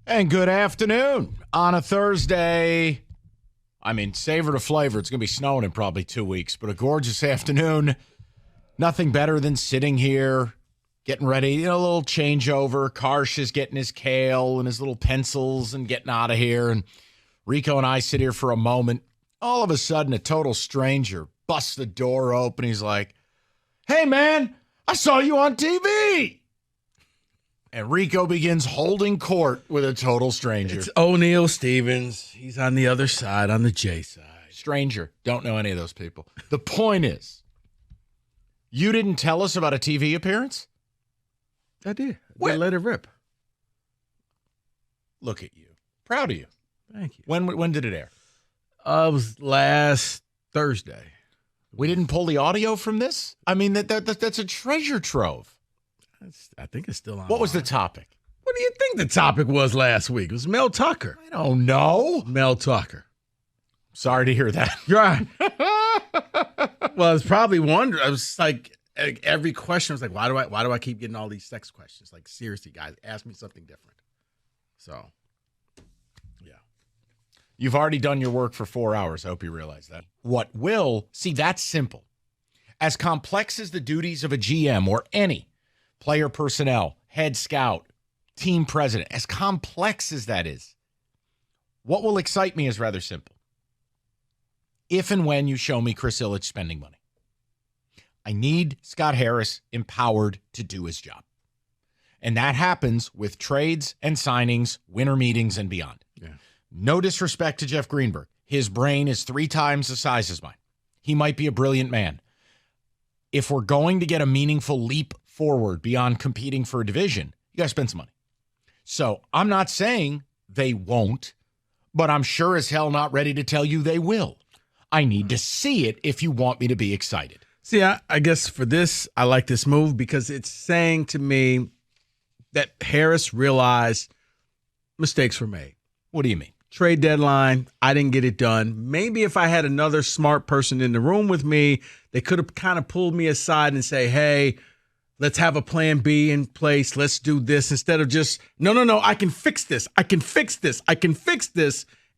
And good afternoon on a Thursday. I mean, savor to flavor. It's going to be snowing in probably 2 weeks, but a gorgeous afternoon. Nothing better than sitting here, getting ready, a little changeover. Karsh is getting his kale and his little pencils and getting out of here. And Rico and I sit here for a moment. All of a sudden, a total stranger busts the door open. He's like, "Hey, man, I saw you on TV." And Rico begins holding court with a total stranger. It's O'Neal Stevens. He's on the other side, on the J side. Stranger. Don't know any of those people. The point is, you didn't tell us about a TV appearance? I did. I let it rip. Look at you. Proud of you. Thank you. When did it air? It was last Thursday. We didn't pull the audio from this? I mean, that's a treasure trove. I think it's still on. What was the topic? What do you think the topic was last week? It was Mel Tucker. I don't know. Mel Tucker. Sorry to hear that. You're right. Well, I was probably wondering. I was like, every question was like, why do I keep getting all these sex questions? Like, seriously, guys, ask me something different. So, yeah. You've already done your work for 4 hours. I hope you realize that. That's simple. As complex as the duties of a GM or any player personnel, head scout, team president, as complex as that is, what will excite me is rather simple. If and when you show me Chris Ilitch spending money, I need Scott Harris empowered to do his job. And that happens with trades and signings, winter meetings, and beyond. Yeah. No disrespect to Jeff Greenberg. His brain is 3 times the size as mine. He might be a brilliant man. If we're going to get a meaningful leap forward beyond competing for a division, you got to spend some money. So I'm not saying they won't, but I'm sure as hell not ready to tell you they will. I need to see it if you want me to be excited. See, I guess for this, I like this move because it's saying to me that Harris realized mistakes were made. What do you mean? Trade deadline, I didn't get it done. Maybe if I had another smart person in the room with me, they could have kind of pulled me aside and say, hey, let's have a plan B in place. Let's do this instead of just, no, I can fix this. I can fix this.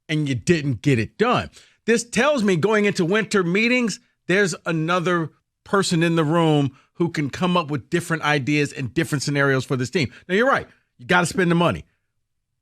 And you didn't get it done. This tells me going into winter meetings, there's another person in the room who can come up with different ideas and different scenarios for this team. Now, you're right. You got to spend the money.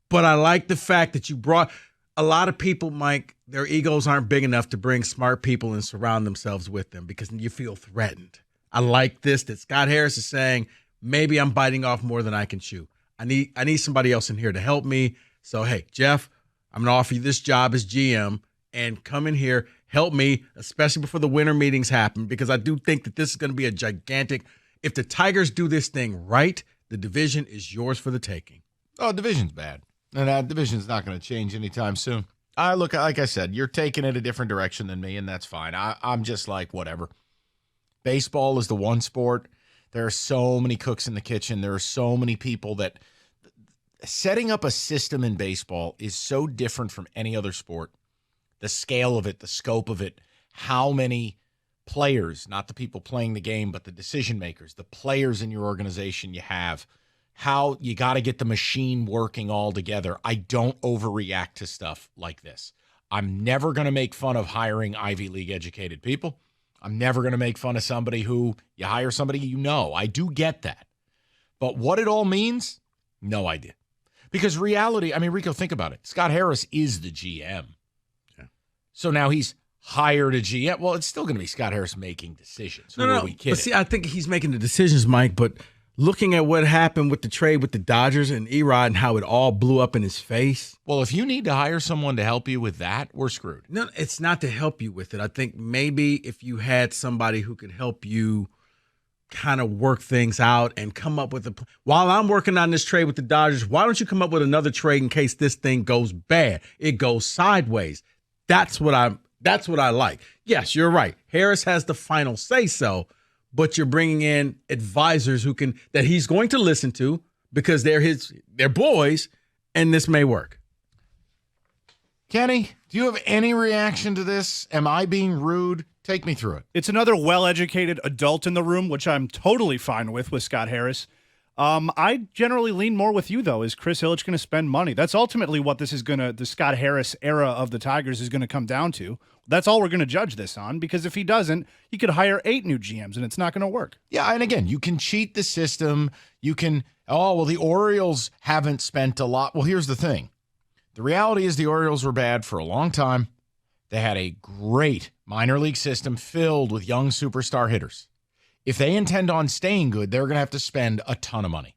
But I like the fact that you brought a lot of people, Mike, their egos aren't big enough to bring smart people and surround themselves with them because you feel threatened. I like this, that Scott Harris is saying, maybe I'm biting off more than I can chew. I need somebody else in here to help me. So, hey, Jeff, I'm going to offer you this job as GM and come in here, help me, especially before the winter meetings happen, because I do think that this is going to be a gigantic – if the Tigers do this thing right, the division is yours for the taking. Oh, division's bad. And that division's not going to change anytime soon. Look, like I said, you're taking it a different direction than me, and that's fine. I'm just like, whatever. Baseball is the one sport. There are so many cooks in the kitchen. There are so many people that setting up a system in baseball is so different from any other sport. The scale of it, the scope of it, how many players, not the people playing the game, but the decision makers, the players in your organization you have, how you got to get the machine working all together. I don't overreact to stuff like this. I'm never going to make fun of hiring Ivy League educated people. I'm never going to make fun of somebody who you hire somebody you know. I do get that. But what it all means, no idea. Because reality, I mean, Rico, think about it. Scott Harris is the GM. Yeah. So now he's hired a GM. Well, it's still going to be Scott Harris making decisions. No. But see, I think he's making the decisions, Mike, but looking at what happened with the trade with the Dodgers and Erod and how it all blew up in his face. Well, if you need to hire someone to help you with that, we're screwed. No, it's not to help you with it. I think maybe if you had somebody who could help you kind of work things out and come up with while I'm working on this trade with the Dodgers, why don't you come up with another trade in case this thing goes bad? It goes sideways. That's what I like. Yes, you're right. Harris has the final say so. But you're bringing in advisors that he's going to listen to because they're boys, and this may work. Kenny, do you have any reaction to this? Am I being rude? Take me through it. It's another well-educated adult in the room, which I'm totally fine with Scott Harris. I generally lean more with you, though. Is Chris Ilitch going to spend money? That's ultimately what this is the Scott Harris era of the Tigers is going to come down to. That's all we're going to judge this on, because if he doesn't, he could hire 8 new GMs, and it's not going to work. Yeah, and again, you can cheat the system. You can, the Orioles haven't spent a lot. Well, here's the thing. The reality is the Orioles were bad for a long time. They had a great minor league system filled with young superstar hitters. If they intend on staying good, they're going to have to spend a ton of money.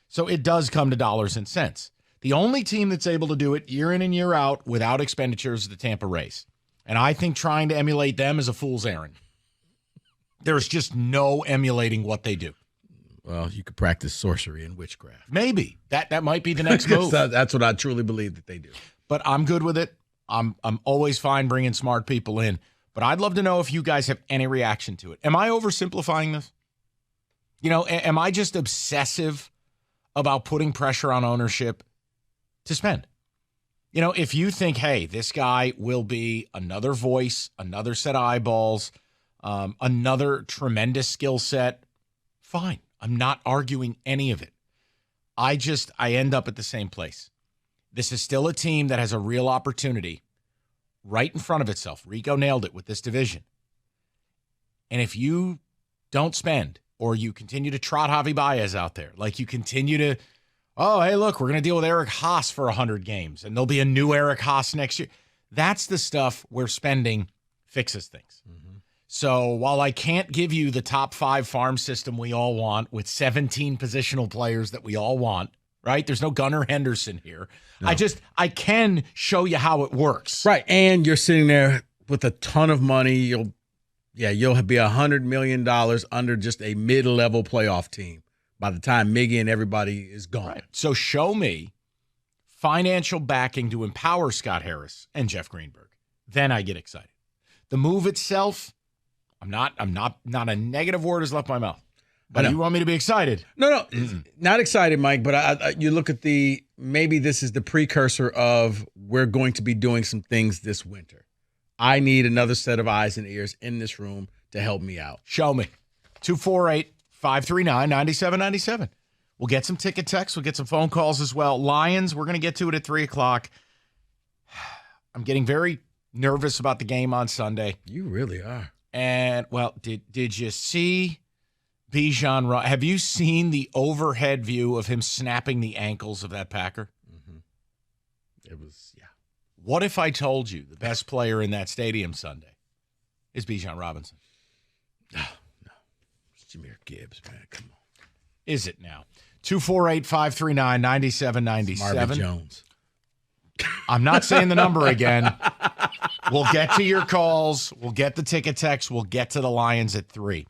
So it does come to dollars and cents. The only team that's able to do it year in and year out without expenditures is the Tampa Rays. And I think trying to emulate them is a fool's errand. There's just no emulating what they do. Well, you could practice sorcery and witchcraft. Maybe. That might be the next move. That's what I truly believe that they do. But I'm good with it. I'm always fine bringing smart people in. But I'd love to know if you guys have any reaction to it. Am I oversimplifying this? Am I just obsessive about putting pressure on ownership to spend? If you think, hey, this guy will be another voice, another set of eyeballs, another tremendous skill set, fine. I'm not arguing any of it. I end up at the same place. This is still a team that has a real opportunity right in front of itself. Rico nailed it with this division. And if you don't spend, or you continue to trot Javi Baez out there, like you continue to, hey, look, we're going to deal with Eric Haas for 100 games, and there'll be a new Eric Haas next year. That's the stuff where spending fixes things. Mm-hmm. So while I can't give you the top 5 farm system we all want with 17 positional players that we all want, right? There's no Gunnar Henderson here. No. I can show you how it works. Right. And you're sitting there with a ton of money. You'll be $100 million under just a mid-level playoff team by the time Miggy and everybody is gone. Right. So show me financial backing to empower Scott Harris and Jeff Greenberg. Then I get excited. The move itself, I'm not a negative word has left my mouth. But you want me to be excited? No, not excited, Mike. But you look at maybe this is the precursor of we're going to be doing some things this winter. I need another set of eyes and ears in this room to help me out. Show me. 248-539-9797. We'll get some ticket texts. We'll get some phone calls as well. Lions, we're going to get to it at 3 o'clock. I'm getting very nervous about the game on Sunday. You really are. And, well, did you see Bijan? Have you seen the overhead view of him snapping the ankles of that Packer? Mm-hmm. It was, yeah. What if I told you the best player in that stadium Sunday is Bijan Robinson? No. It's Jahmyr Gibbs, man. Come on. Is it now? 248-539-9797. Marvin Jones. I'm not saying the number again. We'll get to your calls. We'll get the ticket text. We'll get to the Lions at 3.